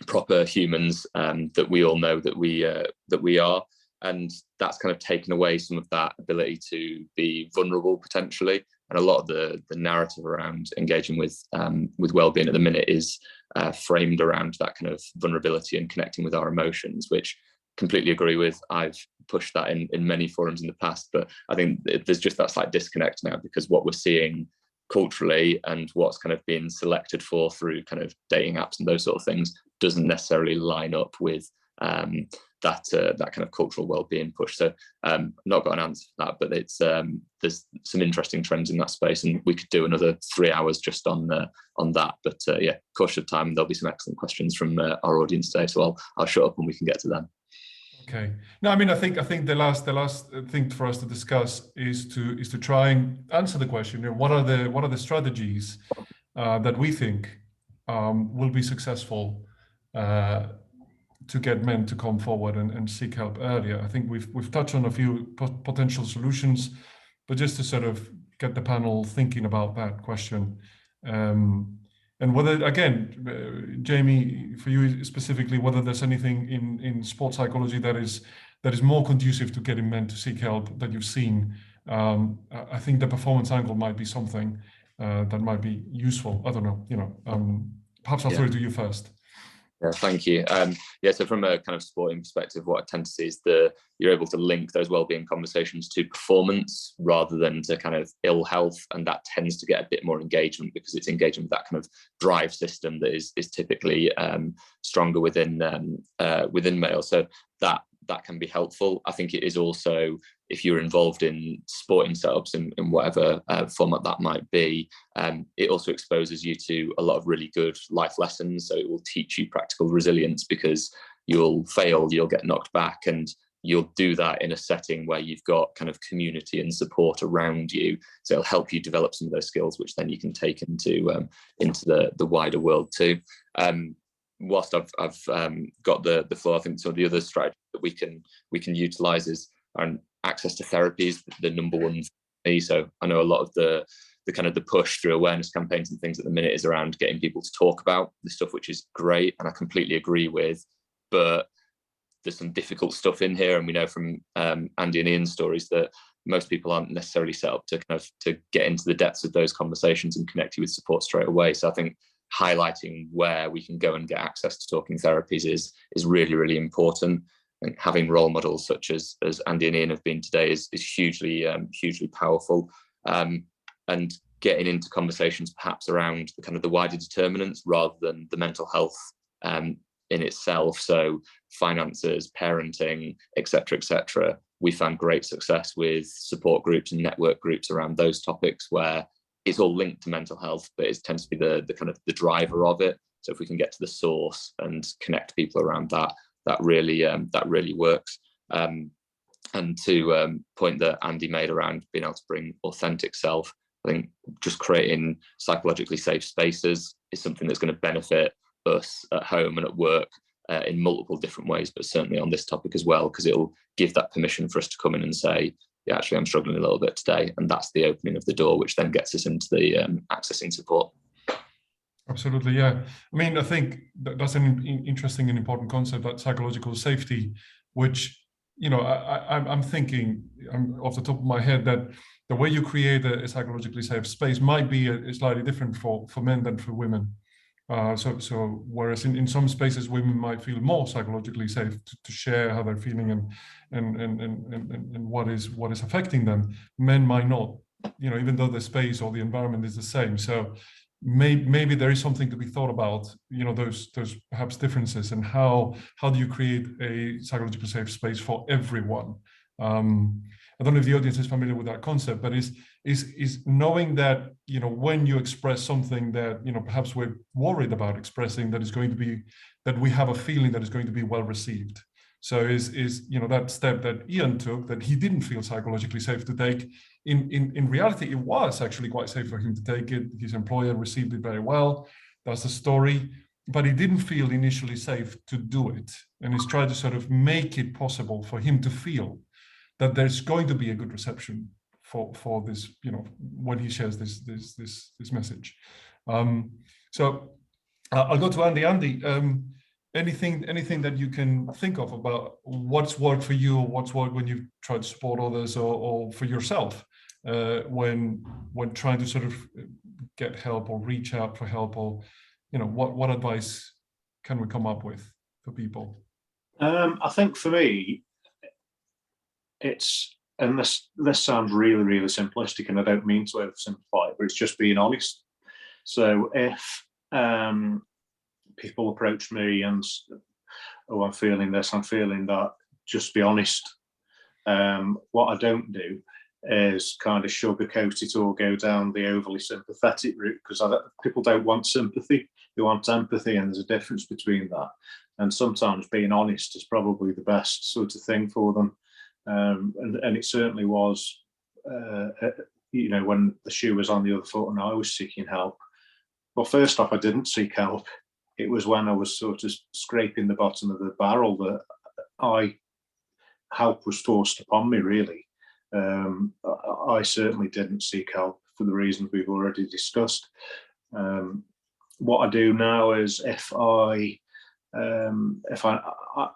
proper humans that we all know that we are. And that's kind of taken away some of that ability to be vulnerable potentially. And a lot of the narrative around engaging with wellbeing at the minute is framed around that kind of vulnerability and connecting with our emotions, which completely agree with. I've pushed that in many forums in the past, but I think there's just that slight disconnect now, because what we're seeing culturally and what's kind of been selected for through kind of dating apps and those sort of things doesn't necessarily line up with that kind of cultural well-being push. So not got an answer for that, but it's there's some interesting trends in that space, and we could do another 3 hours just on that. But yeah, cautious of time, there'll be some excellent questions from our audience today, so I'll shut up and we can get to them. Okay. No, I mean, I think the last thing for us to discuss is to try and answer the question: what are the strategies that we think will be successful to get men to come forward and seek help earlier? I think we've touched on a few potential solutions, but just to sort of get the panel thinking about that question. And whether, again, Jamie, for you specifically, whether there's anything in sports psychology that is more conducive to getting men to seek help that you've seen. I think the performance angle might be something that might be useful. I don't know, perhaps I'll throw it to you first. Yeah, thank you. So from a kind of sporting perspective, what I tend to see is you're able to link those wellbeing conversations to performance rather than to kind of ill health, and that tends to get a bit more engagement because it's engaging with that kind of drive system that is typically stronger within males. So that can be helpful. I think it is also, if you're involved in sporting setups in whatever format that might be, it also exposes you to a lot of really good life lessons. So it will teach you practical resilience, because you'll fail, you'll get knocked back, and you'll do that in a setting where you've got kind of community and support around you. So it'll help you develop some of those skills, which then you can take into the wider world too. Whilst I've got the floor, I think some of the other strategies that we can utilize is access to therapy is the number one for me. So I know a lot of the kind of the push through awareness campaigns and things at the minute is around getting people to talk about the stuff, which is great, and I completely agree with. But there's some difficult stuff in here, and we know from Andy and Ian's stories that most people aren't necessarily set up to get into the depths of those conversations and connect you with support straight away. So I think highlighting where we can go and get access to talking therapies is really, really important. And having role models such as Andy and Ian have been today is hugely powerful. And getting into conversations perhaps around the kind of the wider determinants rather than the mental health in itself. So finances, parenting, etc. We found great success with support groups and network groups around those topics, where it's all linked to mental health, but it tends to be the kind of the driver of it. So if we can get to the source and connect people around that really works. And to point that Andy made around being able to bring authentic self, I think just creating psychologically safe spaces is something that's going to benefit us at home and at work in multiple different ways, but certainly on this topic as well, because it'll give that permission for us to come in and say, yeah, actually I'm struggling a little bit today, and that's the opening of the door, which then gets us into the accessing support. Absolutely, yeah. I mean, I think that's an interesting and important concept, that psychological safety, which, you know, I'm thinking off the top of my head that the way you create a psychologically safe space might be slightly different for men than for women. So whereas in some spaces women might feel more psychologically safe to share how they're feeling and what is affecting them, men might not. You know, even though the space or the environment is the same. So maybe there is something to be thought about, you know, those perhaps differences, and how do you create a psychologically safe space for everyone. I don't know if the audience is familiar with that concept, but is knowing that, you know, when you express something that, you know, perhaps we're worried about expressing, that we have a feeling that is going to be well received. So is you know, that step that Ian took, that he didn't feel psychologically safe to take, in reality, it was actually quite safe for him to take it. His employer received it very well. That's the story. But he didn't feel initially safe to do it. And he's tried to sort of make it possible for him to feel that there's going to be a good reception for this, you know, when he shares this message. So I'll go to Andy. Andy, anything that you can think of about what's worked for you, or what's worked when you've tried to support others, or for yourself when trying to sort of get help or reach out for help, or, you know, what advice can we come up with for people? I think for me, it's, and this sounds really, really simplistic, and I don't mean to oversimplify it, but it's just being honest. So if people approach me and, oh, I'm feeling this, I'm feeling that, just be honest. What I don't do is kind of sugarcoat it or go down the overly sympathetic route, because people don't want sympathy, they want empathy, and there's a difference between that. And sometimes being honest is probably the best sort of thing for them. And it certainly was, you know, when the shoe was on the other foot and I was seeking help. Well, first off, I didn't seek help. It was when I was sort of scraping the bottom of the barrel that help was forced upon me, really. I certainly didn't seek help for the reasons we've already discussed. What I do now is if I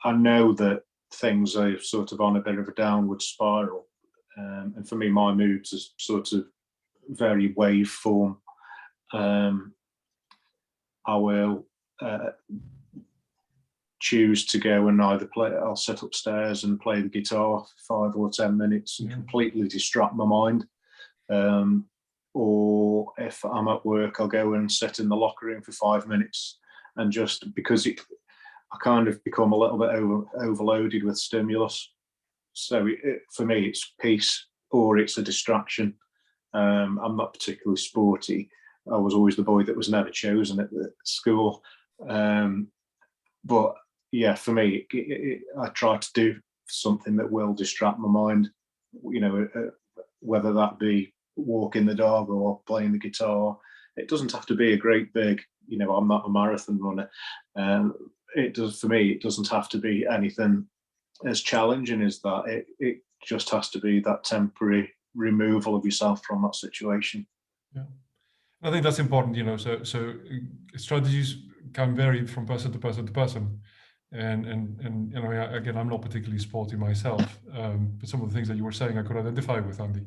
know that things are sort of on a bit of a downward spiral, and for me, my moods are sort of very wave form, I will choose to go and either I'll sit upstairs and play the guitar for 5 or 10 minutes and completely distract my mind. Or if I'm at work, I'll go and sit in the locker room for 5 minutes, and just because I kind of become a little bit overloaded with stimulus. So for me, it's peace or it's a distraction. I'm not particularly sporty. I was always the boy that was never chosen at the school. But yeah, for me, I try to do something that will distract my mind, you know, whether that be walking the dog or playing the guitar. It doesn't have to be a great big, you know, I'm not a marathon runner. For me, it doesn't have to be anything as challenging as that. It just has to be that temporary removal of yourself from that situation. Yeah, I think that's important, you know, so strategies can vary from person to person to person. And you know, again, I'm not particularly sporty myself, but some of the things that you were saying I could identify with, Andy.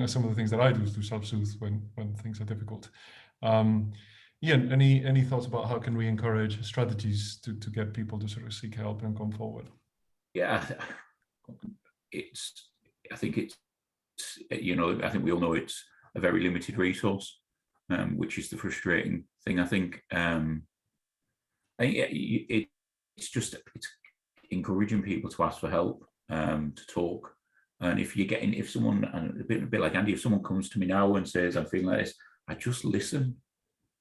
Some of the things that I do to self-soothe when things are difficult. Ian, any thoughts about how can we encourage strategies to get people to sort of seek help and come forward? Yeah, I think it's, you know, I think we all know it's a very limited resource, which is the frustrating thing. I think it's encouraging people to ask for help, to talk. And if someone, and a bit like Andy, if someone comes to me now and says, I'm feeling like this, I just listen.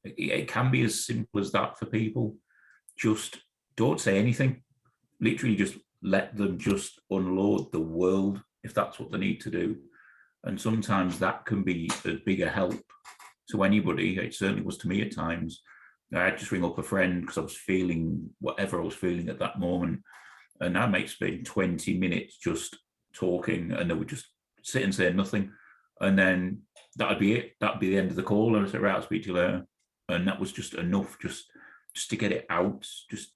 It can be as simple as that for people. Just don't say anything. Literally just let them just unload the world if that's what they need to do. And sometimes that can be a bigger help to anybody. It certainly was to me at times. I'd just ring up a friend because I was feeling whatever I was feeling at that moment. And I might spend 20 minutes just talking, and they would just sit and say nothing, and then that'd be it. That'd be the end of the call. And I said, right, I'll speak to you later. And that was just enough, just to get it out, just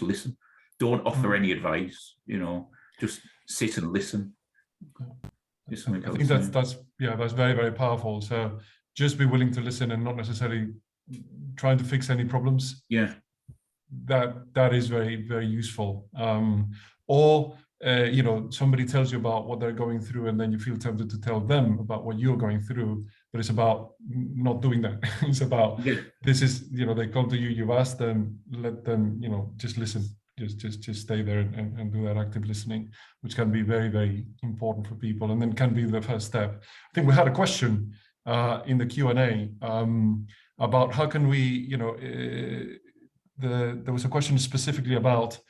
listen. Don't offer any advice, just sit and listen. I think that's very, very powerful. So just be willing to listen and not necessarily trying to fix any problems. Yeah. That is very, very useful. Or somebody tells you about what they're going through, and then you feel tempted to tell them about what you're going through, but it's about not doing that. It's about, this is, they come to you, you've asked them, let them, just listen, just stay there and do that active listening, which can be very, very important for people, and then can be the first step. I think we had a question in the Q&A about how can we, there was a question specifically about,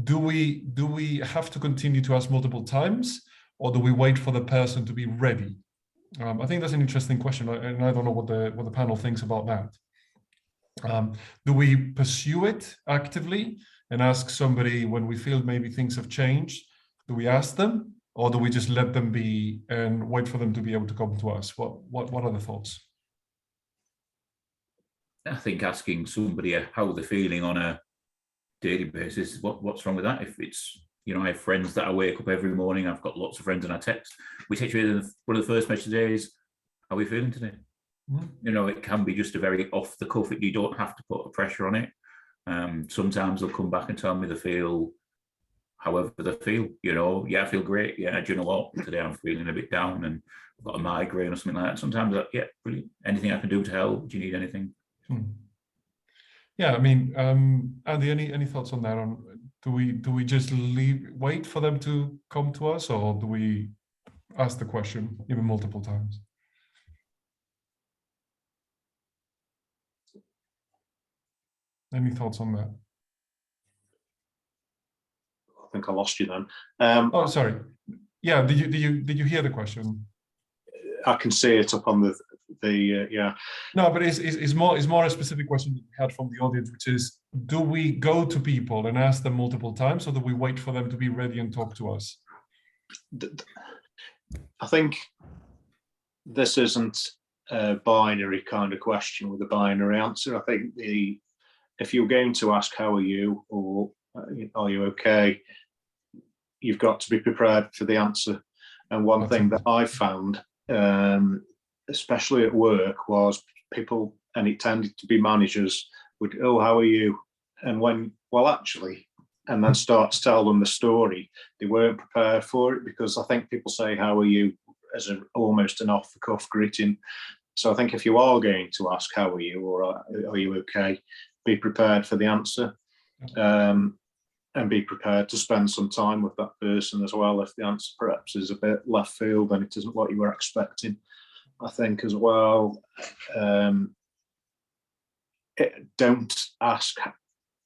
do we have to continue to ask multiple times, or do we wait for the person to be ready? I think that's an interesting question, and I don't know what the panel thinks about that. Do we pursue it actively and ask somebody when we feel maybe things have changed? Do we ask them, or do we just let them be and wait for them to be able to come to us? What are the thoughts? I think asking somebody how they're feeling on a daily basis, what's wrong with that? If it's, I have friends that I wake up every morning, I've got lots of friends and I text. We text you, one of the first messages is, how are we feeling today? Mm-hmm. It can be just a very off the cuff. You don't have to put a pressure on it. Sometimes they'll come back and tell me they feel however they feel, I feel great. Yeah, do you know what? Today I'm feeling a bit down and I've got a migraine or something like that. Sometimes, brilliant. Anything I can do to help? Do you need anything? Yeah, I mean, Andy, any thoughts on that? Do we just wait for them to come to us, or do we ask the question even multiple times? Any thoughts on that? I think I lost you then. Oh, sorry. Yeah, did you hear the question? I can see it up on the yeah. No, but it's more a specific question that we had from the audience, which is, do we go to people and ask them multiple times, or do we wait for them to be ready and talk to us? I think this isn't a binary kind of question with a binary answer. I think if you're going to ask how are you, or are you okay, you've got to be prepared for the answer. And one thing that I found, especially at work, was people, and it tended to be managers, would, oh, how are you? And and then start to tell them the story. They weren't prepared for it, because I think people say, how are you, as almost an off the cuff greeting. So I think if you are going to ask, how are you, or are you okay, be prepared for the answer. And be prepared to spend some time with that person as well. If the answer perhaps is a bit left field and it isn't what you were expecting, I think as well, don't ask,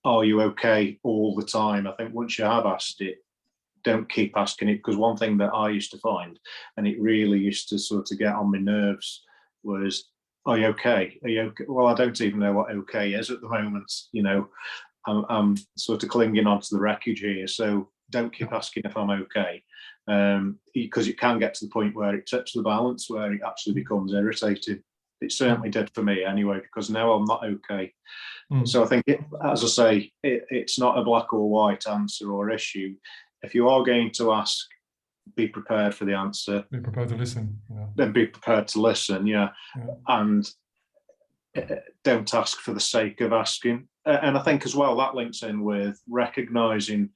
are you okay, all the time. I think once you have asked it, don't keep asking it, because one thing that I used to find, and it really used to sort of get on my nerves, was, are you okay? Are you okay? Well, I don't even know what okay is at the moment, I'm sort of clinging onto the wreckage here, so don't keep asking if I'm okay, because it can get to the point where it tips the balance, where it actually becomes irritating. It certainly did for me anyway, because now I'm not okay. So I think, as I say, it's not a black or white answer or issue. If you are going to ask, be prepared for the answer. Be prepared to listen. Yeah. Then be prepared to listen, and don't ask for the sake of asking. And I think as well that links in with recognising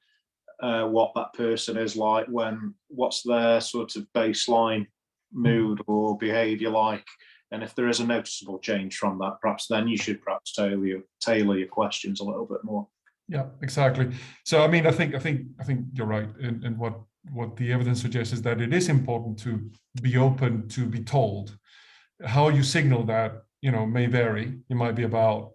what that person is like, what's their sort of baseline mood or behaviour like, and if there is a noticeable change from that, perhaps then you should tailor your questions a little bit more. Yeah, exactly. So I mean, I think you're right, and what the evidence suggests is that it is important to be open to be told. How you signal that, may vary. It might be about,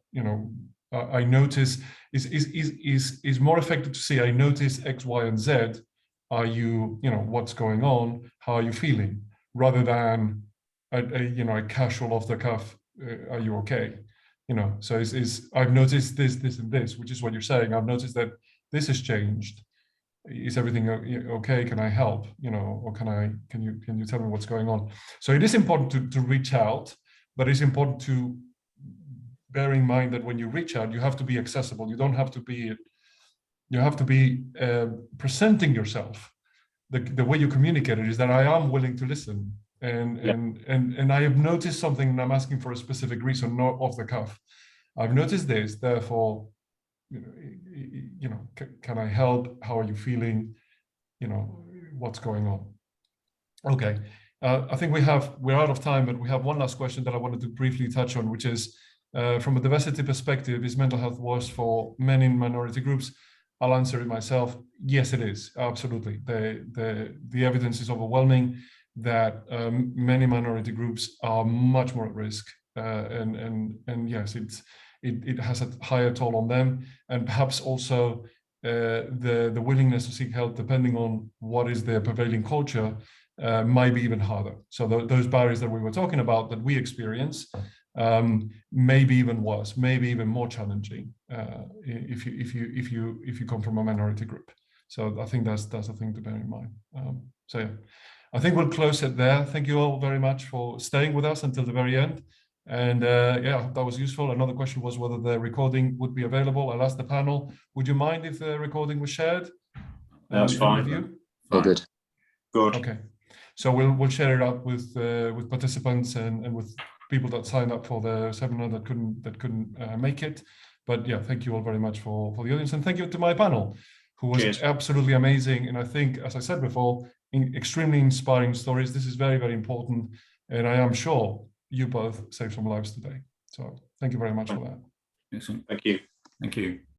I notice is more effective to say, I notice X, Y, and Z. Are you, what's going on? How are you feeling? Rather than a casual off the cuff, are you okay? So I've noticed this, and this, which is what you're saying. I've noticed that this has changed. is everything okay? Can I help? Or can you tell me what's going on? So it is important to reach out, but it's important to bear in mind that when you reach out, you have to be accessible. You don't have to be. You have to be presenting yourself. The way you communicate it is that I am willing to listen, and I have noticed something, and I'm asking for a specific reason, not off the cuff. I've noticed this, therefore, can I help? How are you feeling? What's going on? Okay, I think we're out of time, but we have one last question that I wanted to briefly touch on, which is from a diversity perspective, is mental health worse for men in minority groups? I'll answer it myself. Yes, it is. Absolutely. The evidence is overwhelming that many minority groups are much more at risk. And yes, it has a higher toll on them, and perhaps also the willingness to seek help, depending on what is their prevailing culture, might be even harder. So those barriers that we were talking about that we experience may be even worse, maybe even more challenging if you come from a minority group. So I think that's a thing to bear in mind. So yeah, I think we'll close it there. Thank you all very much for staying with us until the very end. And yeah, that was useful. Another question was whether the recording would be available. I'll ask the panel, would you mind if the recording was shared? That's fine. All good. Good. Okay, so we'll share it out with participants and with people that signed up for the seminar that couldn't make it. But yeah, thank you all very much for the audience, and thank you to my panel, who was Cheers. absolutely amazing. And I think, as I said before, extremely inspiring stories. This is very, very important, and I am sure you both saved some lives today. So thank you very much for that. Excellent. Thank you. Thank you.